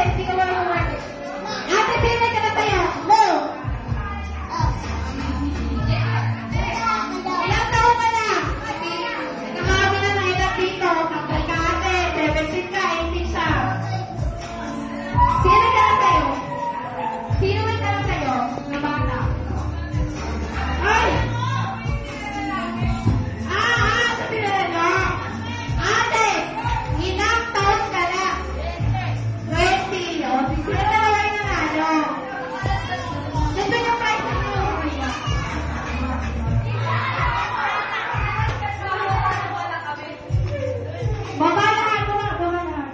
Hindi ko marunong. Ate, sino ka na tayo? Go! Ilang taon ka na? Nakakami na ng edad dito. Kapal ka ate, 17 ka, 18 siya. Sino ka na tayo? Sino ka na tayo? Na bata. Ay! Sabi na lang. Ate, ilang taon ka na? 20. O, sino na lang yung nanalo? Gusto niyo price na niyo? Baba lahat mo na. Baba lahat.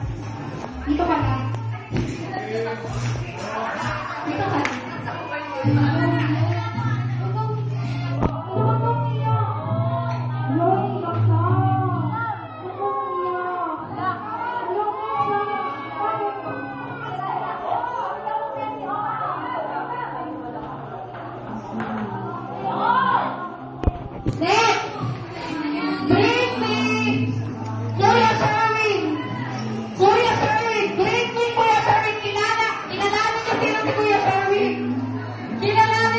Dito ka na. Dito ka na. Next! Bring me! Kuya Sherwin! Kuya Sherwin! Bring me Kuya Sherwin! Kilala niyo sino si Kuya Sherwin? Kilala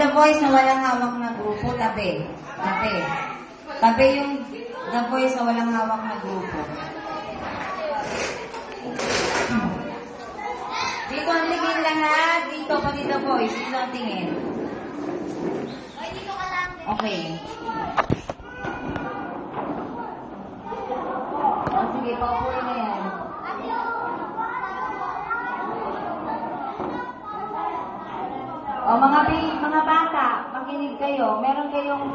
The Voice na walang hawak na grupo, tabi. Tabi. Tabi yung The Voice na walang hawak na grupo. Dito ang tingin lahat. Dito, pati The Voice. Dito ang tingin. Okay. O, sige, paupuin na yan. O, mga bata, makinig kayo. Meron kayong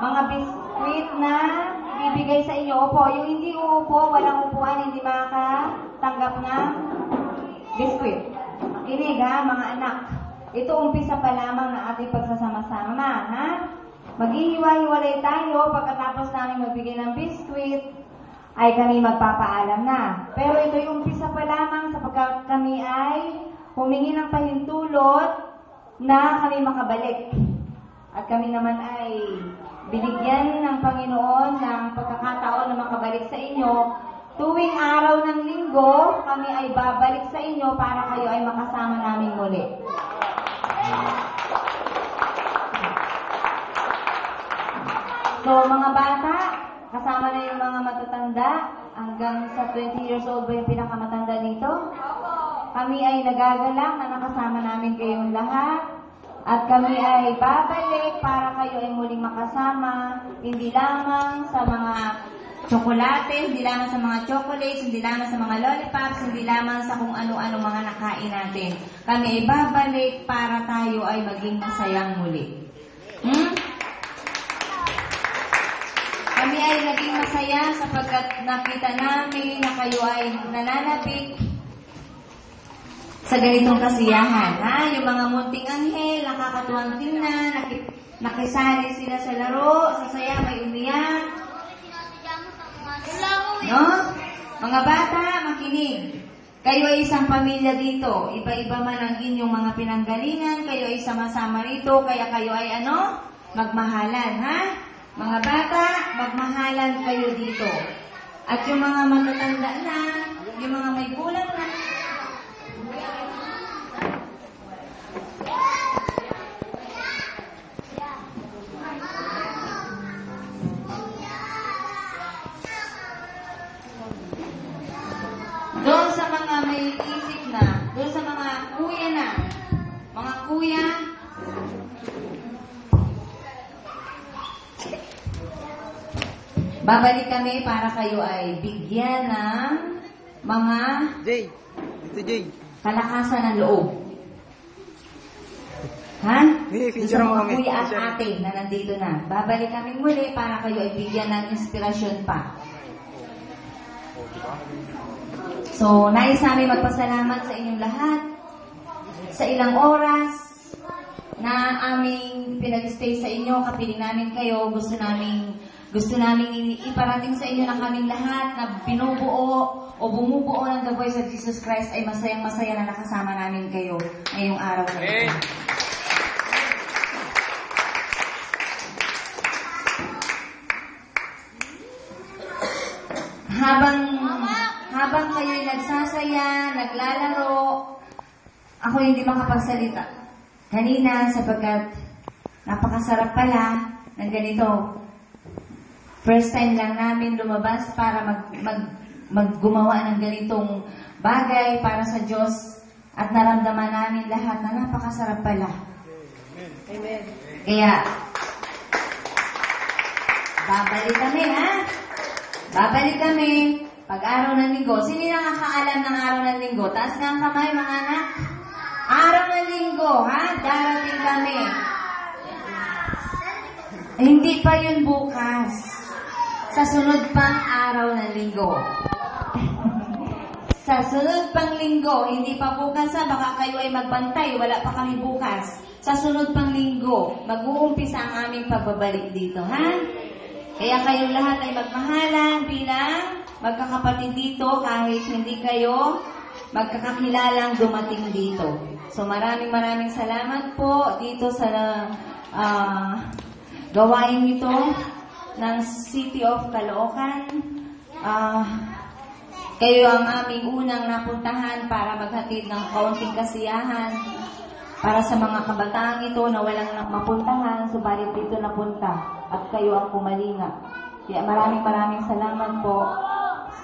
mga biskuit na bibigay sa inyo. Opo, yung hindi uupo, walang upuan, hindi makakatanggap na biskuit. Makinig ha, mga anak. Ito umpisa pa lamang ng ating pagsasama-sama, ha? Maghihiwa-hiwalay tayo pagkatapos namin magbigay ng biskuit ay kami magpapaalam na. Pero ito yung umpisa pa lamang sapagkat kami ay humingi ng pahintulot na kami makabalik. At kami naman ay binigyan ng Panginoon ng pagkakataon na makabalik sa inyo. Tuwing araw ng linggo, kami ay babalik sa inyo para kayo ay makasama namin muli. So, mga bata, kasama na yung mga matatanda, hanggang sa 20 years old ba yung pinakamatanda dito? Kami ay nagagalak na nakasama namin kayong lahat. At kami ay babalik para kayo ay muling makasama, hindi lamang sa mga tsokolate, hindi lamang sa mga chocolates, hindi lamang sa mga lollipops, hindi lamang sa kung ano-ano mga nakain natin. Kami ay babalik para tayo ay maging masayang muli. Kami ay naging masaya sapagkat nakita namin na kayo ay nananabik sa ganitong kasiyahan. Ha? Yung mga munting anghel, nakakatuwang tingnan, nakisali sila sa laro, sa saya, may umiyak. No? Mga bata, makinig. Kayo ay isang pamilya dito. Iba-iba man ang inyong mga pinanggalingan, kayo ay sama-sama rito, kaya kayo ay magmahalan, ha? Mga bata, magmahalan kayo dito. At yung mga matatanda na, yung mga may gulang na, doon sa mga may isip na, doon sa mga kuya na, mga kuya, babalik kami para kayo ay bigyan ng mga kalakasan ng loob. Ha? Doon sa mga kuya at ate na nandito na. Babalik kami muli para kayo ay bigyan ng inspirasyon pa. So, nais namin magpasalamat sa inyong lahat sa ilang oras na aming pinag-stay sa inyo, kapiling namin kayo, gusto namin iparating sa inyo na kaming lahat na binubuo o bumubuo ng The Voice of Jesus Christ ay masayang-masaya na nakasama namin kayo ngayong araw na ito. Habang kayo'y nagsasaya, naglalaro, ako hindi makapagsalita kanina sapagkat napakasarap pala ng ganito. First time lang namin lumabas para gumawa ng ganitong bagay para sa Diyos at naramdaman namin lahat na napakasarap pala. Amen. Kaya, babalik kami, ha? Babalik kami pag araw ng linggo. Sino nakakaalam ng araw ng linggo? Taas nga ang kamay, mga anak. Araw ng linggo, ha? Darating kami. Hindi pa yun bukas. Sa sunod pang araw ng linggo. Sa sunod pang linggo, hindi pa bukas ha, baka kayo ay magbantay, wala pa kami bukas. Sa sunod pang linggo, mag-uumpisa ang aming pagbabalik dito, ha? Kaya kayong lahat ay magmahalan bilang magkakapatid dito kahit hindi kayo magkakakilalang dumating dito. So maraming salamat po dito sa gawain nito ng City of Caloocan. Kayo ang aming unang napuntahan para maghatid ng kaunting kasiyahan Para sa mga kabataang ito na walang mapuntahan, subalit dito napunta at kayo ang kumalinga. Kaya maraming salamat po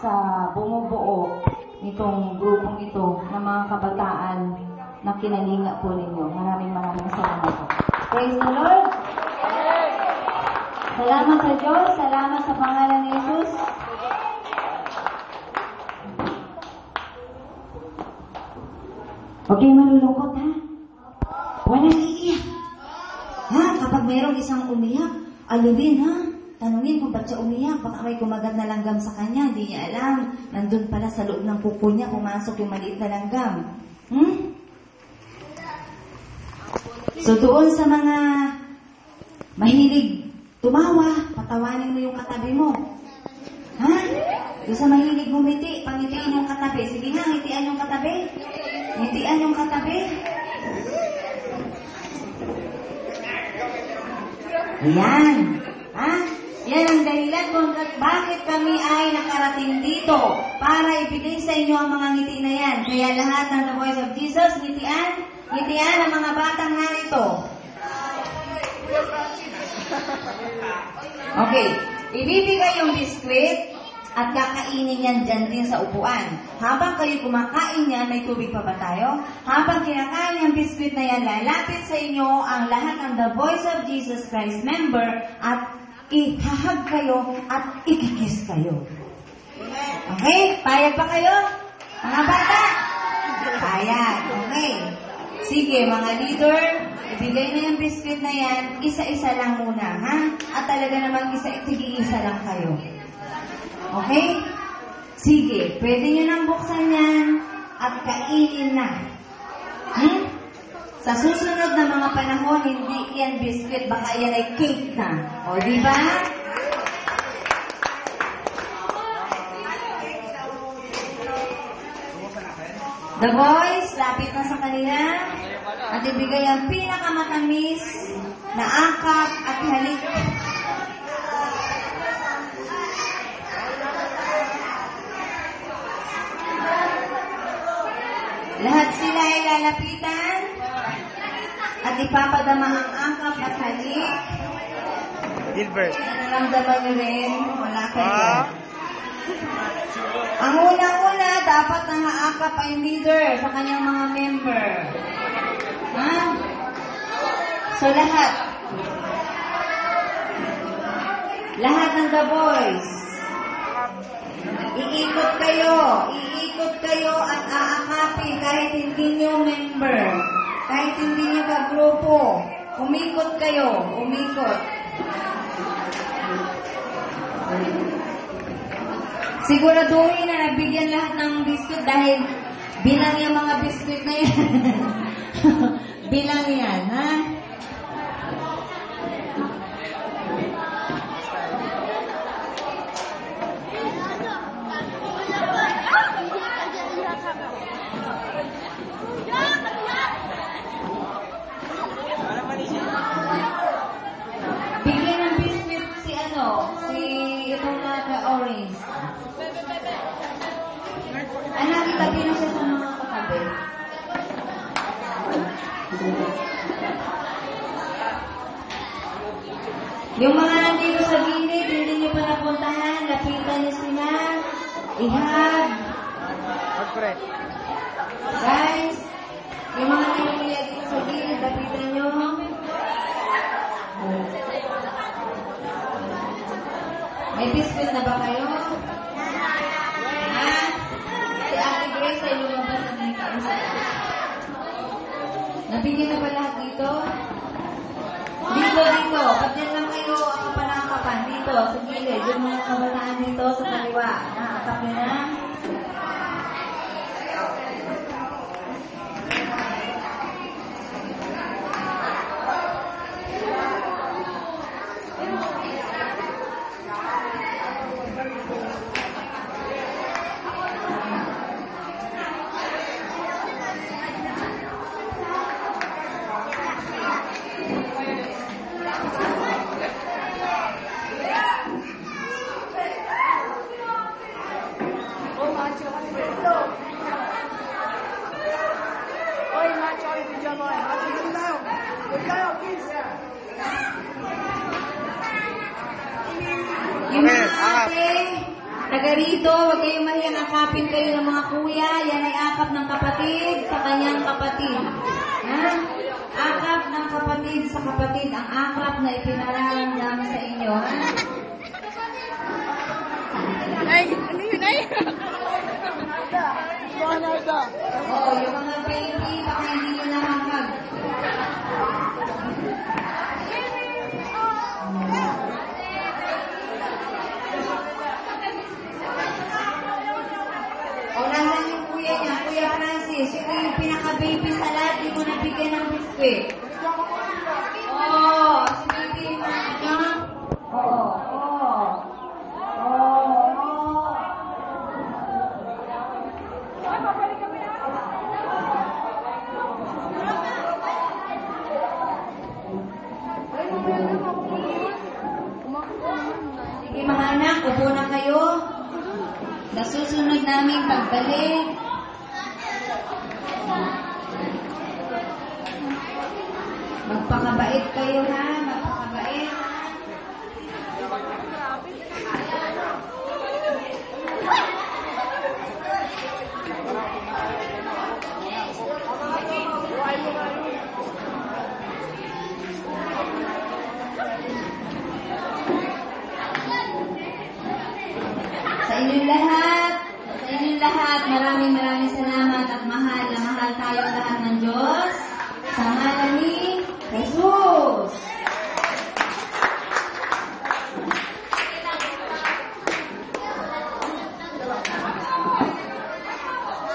sa bumubuo nitong grupong ito ng mga kabataan na kinalinga po ninyo. Maraming salamat po. Praise the Lord! Salamat sa Diyos, salamat sa pangalan ni Jesus. Okay, malulungkot ha? Walang iiyak. Ha? Kapag mayroong isang umiyak, alubin ha? Tanungin kung ba't siya umiyak. Baka may kumagat na langgam sa kanya. Hindi niya alam. Nandun pala sa loob ng kuko niya, pumasok yung maliit na langgam. So doon sa mga mahilig tumawa, patawanin mo yung katabi mo. Ha? Doon sa mahilig bumiti, pangitiin yung katabi. Sige nga, ngitian yung katabi. Ngitian yung katabi. Ayan. Ha? Yan ang dahilan kung bakit kami ay nakarating dito para ibigay sa inyo ang mga ngiti na yan. Kaya lahat ng The Voice of Jesus, ngitian ang mga batang narito. Okay. Ibibigay yung biskwit at kakainin yan dyan din sa upuan. Habang kayo kumakain yan, may tubig pa ba tayo? Habang kinakain yung biskwit na yan, lalapit sa inyo ang lahat ng The Voice of Jesus Christ member at ihahag kayo at ikikis kayo. Okay? Payag pa kayo? Mga bata? Payag. Okay. Sige, mga leader, ibigay na yung biscuit na yan, isa-isa lang muna, ha? At talaga namang tig-isa lang kayo. Okay? Sige, pwede nyo nang buksan yan at kainin na. Sa susunod na mga panahon, hindi yan biscuit, baka yan ay cake na. O, di ba? The boys, lapit na sa kanila at ibigay ang pinakamatamis na akap at halik. Lahat sila ay lalapitan at ipapadama ang angkap at halik. Gilbert. Nararamdaman nyo rin, wala kayo. Ang unang-una, dapat nangaakap ay leader sa kanyang mga member. Ha? So lahat ng The Boys, iikot kayo at aakapin kahit hindi nyo member, kahit hindi nyo kagrupo, umikot kayo. Siguraduhin na nabigyan lahat ng biscuit dahil bilang yung mga biscuit na yan. Bilang yan, ha? Bigyan ng biscuit si itong naka-orange. Anak, itabi na siya sa mga katabi. Yung mga nandito sa gilid, hindi nyo pa napuntahan, lapitan nyo sila, ihag. Guys, yung mga nandito sa gilid, lapitan nyo. May biscuit na ba kayo? Si Ate Grace ay lumabas na may kaisa. Nabigyan na ba lahat dito? Dito. Pag yan lang kayo ang panakapan. Dito, sa gilid. Yung mga kabataan dito sa kaliwa. Nakakap nyo na. Yung Okay, mga ate, taga rito, huwag kayong mahiyang akapin kayo ng mga kuya. Yan ay akap ng kapatid sa kanyang kapatid. Ha? Akap ng kapatid sa kapatid. Ang akap na ipinararamdam sa inyo. Ha? Ay, ano yun ay? Oo, yung mga baby, baka hindi nyo nakakag. O, nasan yung kuya niya? Kuya Francis, yun yung pinaka-baby sa lahat, di mo nabigyan ng biskwit. Oo, si baby na, ano? Oo, oo. Oo. Sige mga anak, upo na kayo. Sa susunod naming pagbalik. Magpakabait kayo ha, magpakabait. Sa inyong lahat, maraming salamat at mahal na mahal tayong lahat ng Diyos. Sa ngalan ni Jesus.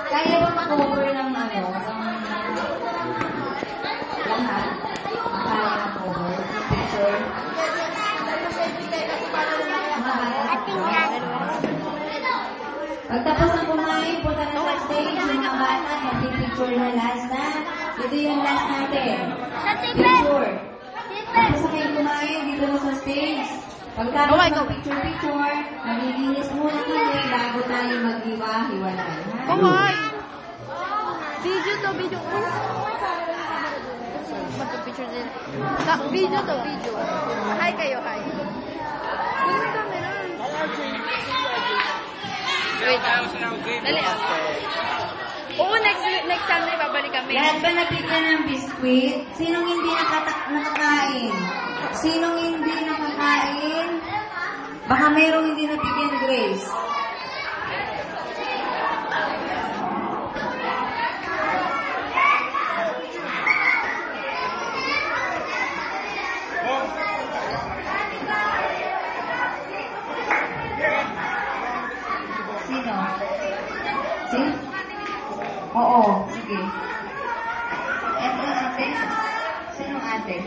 Kaya ba ma-cover ng ano? Lahat? Kaya ma-cover? Picture? Pagtapos ng kumain, punta na sa stage yung mga bata, mag-picture na last na. Ito yung last natin. Picture. Tapos na kayo kumain, dito na sa stage. Pagtapos ng picture, maglilinis muna kami bago tayo mag-iwa-hiwalay. Kumoy! Video to, video. Magpa-picture din. Video to, video. Hi kayo, hi. Ano yung camera? Wait. Dali ah. Oo, next time na ibabalik kami. Lahat ba nabigyan ng biskwit? Sinong hindi nakakain? Sinong hindi nakakain? Baka mayroong hindi nabigyan, Grace. Sino? Sino? Oo, sige. Eto ate? Sino ate?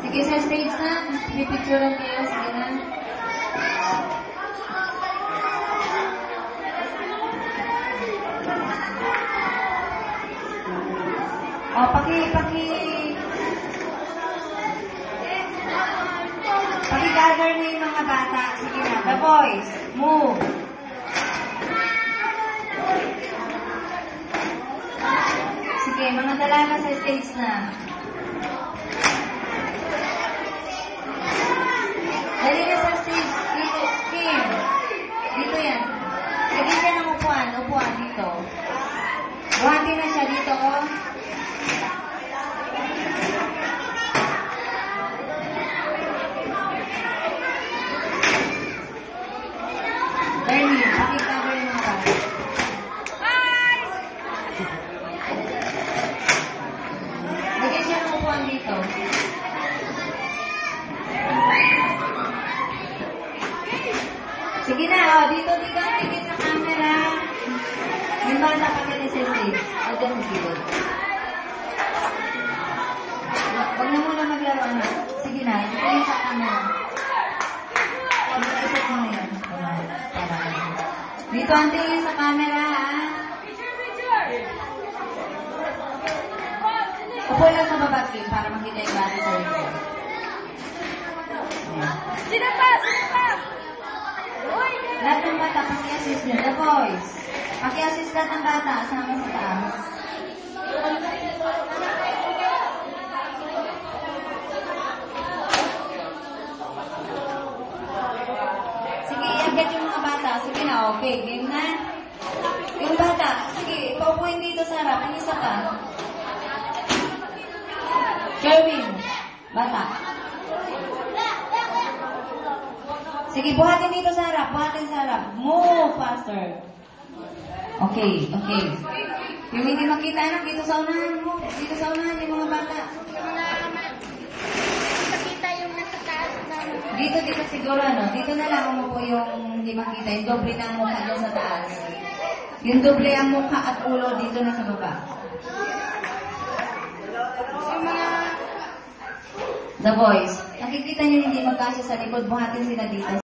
Sige, sa stage na. May picturean kayo. Sige na. O, paki-gather na yung mga bata. Sige na. The boys, move. Sige, mga dalaga sa stage na. Dali na sa stage. Dito, Kim. Dito yan. Lagyan siya ng upuan. Upuan dito. Buhati na siya dito, oh. Bernie, pakita-cover yung mga bata. Lagyan siya ng upuan dito. Sige na, oh, dito ang tingin sa camera. Yung bata pagkita sa stage. O, dyan sa gilid. Huwag na muna maglaro, anak. Sige na, tingin sa camera. Isip mo na yan. Dito ang tingin sa camera, ha? Upo lang sa baba, Kim, para makita yung bata sa likod. Sino pa? Lahat ng bata, paki-assist nyo. The boys. Paki-assist lahat ng bata. Sama sa taas. Okay, game na. Yung bata, sige, paupuin dito sa harap. Ang isa pa. Sherwin, bata. Sige, buhatin dito sa harap. Buhatin sa harap. Move faster. Okay, okay. Yung hindi makita anak, dito sa unahan mo. Dito sa unahan yung mga bata. Makita yung nasa taas na. Dito siguro, ano, dito na lang mo po yung hindi makita. Yung doble na ang mukha dyan sa taas. Yung doble ang mukha at ulo dito na sa baba. Yung mga The boys, nakikita niyo hindi magkasya sa likod, buhatin sila dito.